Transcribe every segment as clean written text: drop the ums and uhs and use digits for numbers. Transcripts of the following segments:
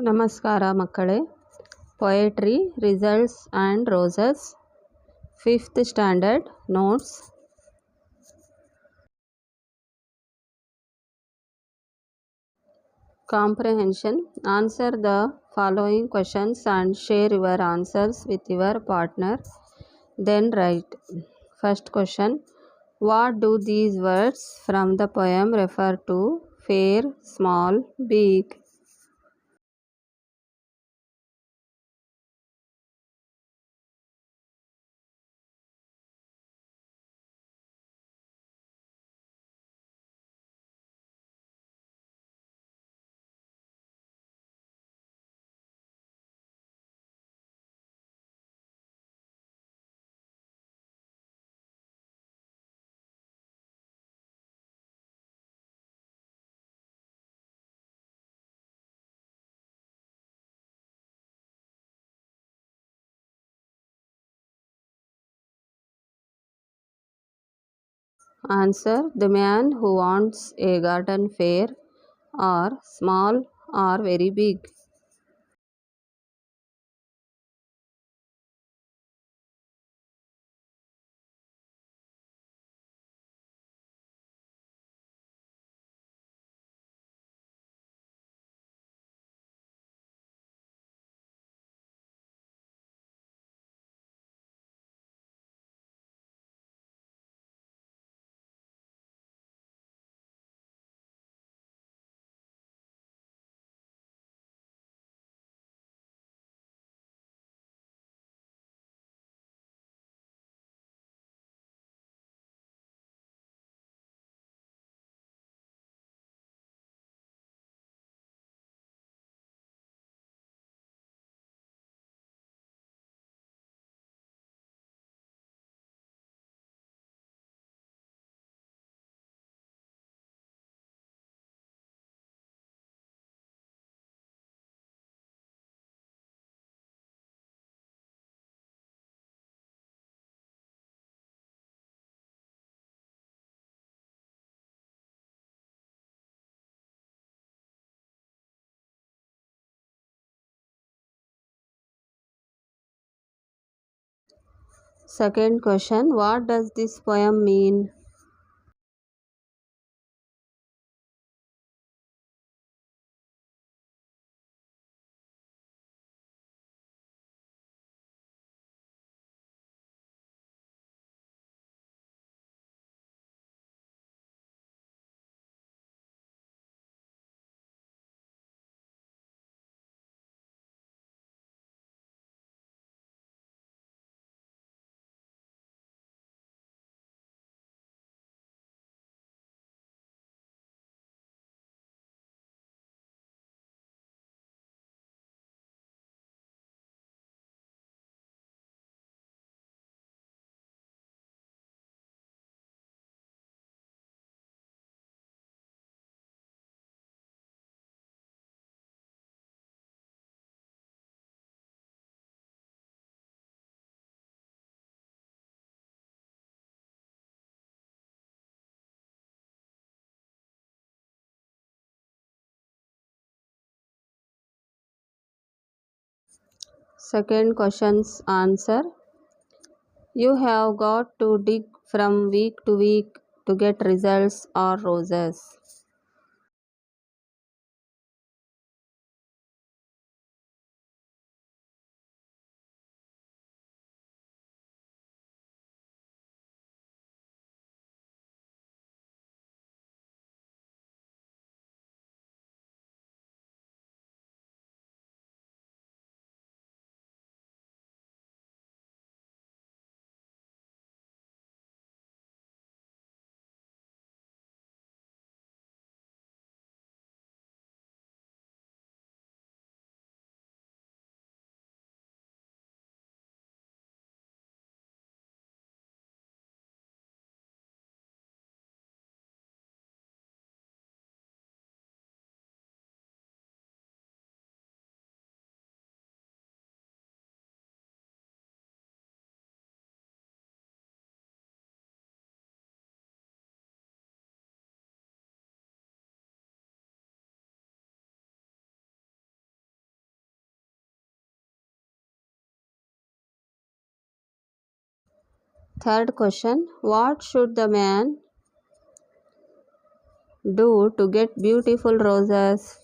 ನಮಸ್ಕಾರ ಮಕ್ಕಳೇ. Poetry results and roses, 5th standard notes. Comprehension. Answer the following questions and share your answers with your partner. Then write. First question. What do these words from the poem refer to? Fair, small, big. Answer. The man who wants a garden fair, or small or very big. Second question. What does this poem mean? Second question's answer. You have got to dig from week to week to get results or roses. Third question, what should the man do to get beautiful roses?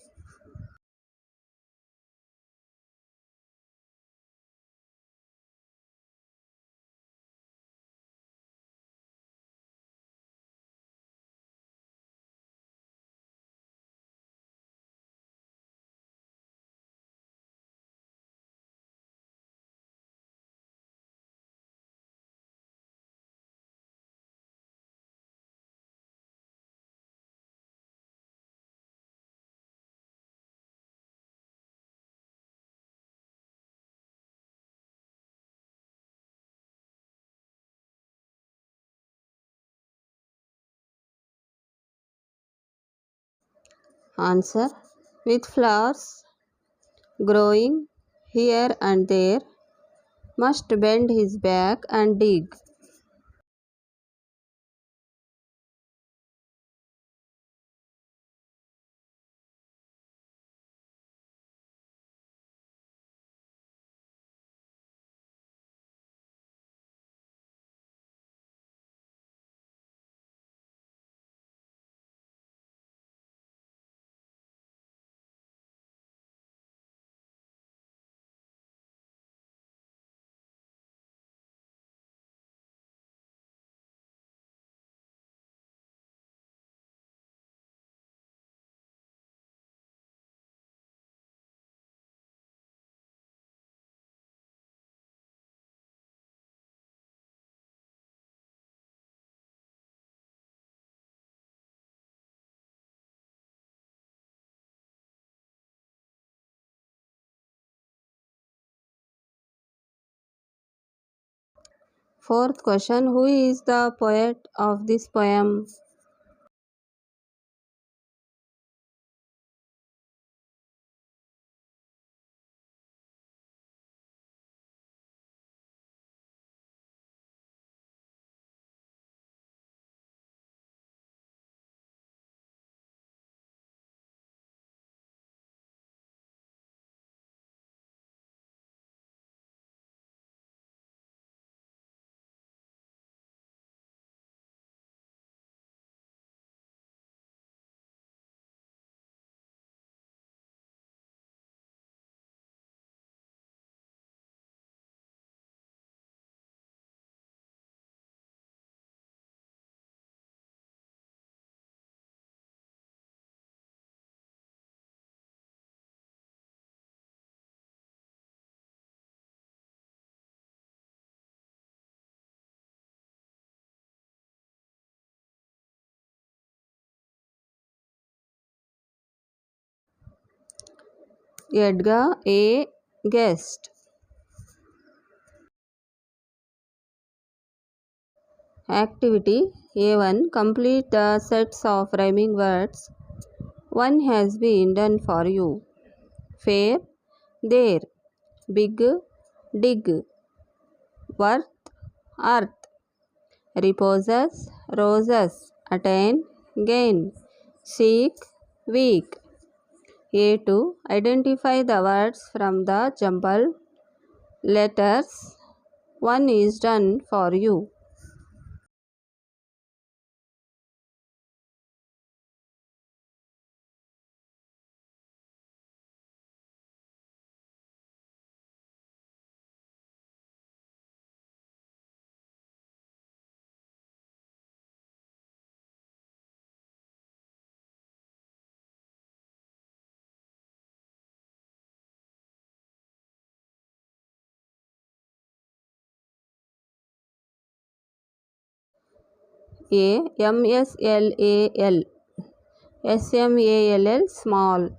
Answer, with flowers growing here and there, must bend his back and dig. Fourth question, who is the poet of this poem? Edgar A. Guest. Activity A1, complete the sets of rhyming words. One has been done for you. Fair, there, big, dig, worth, earth, reposes, roses, attain, gain, seek, weak. A2, identify the words from the jumbled letters. One is done for you. A, MSLAL, SMALL, small,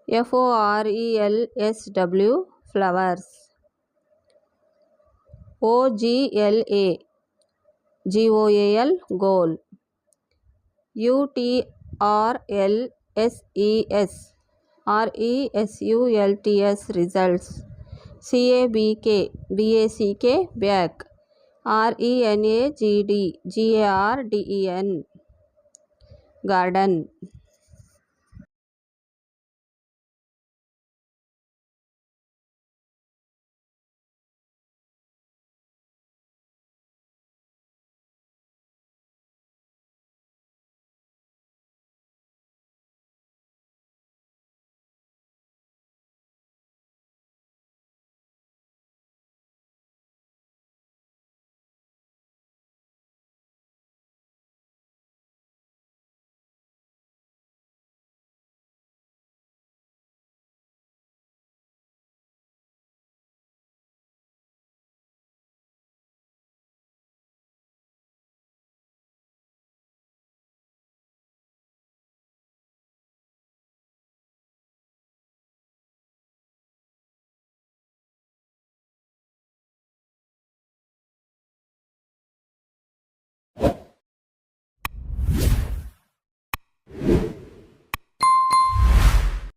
FORELSW, flowers, OGLA, GOAL, goal, UTRLSES, RESULTS, results, CABK, back, RENAGD, GARDEN, garden.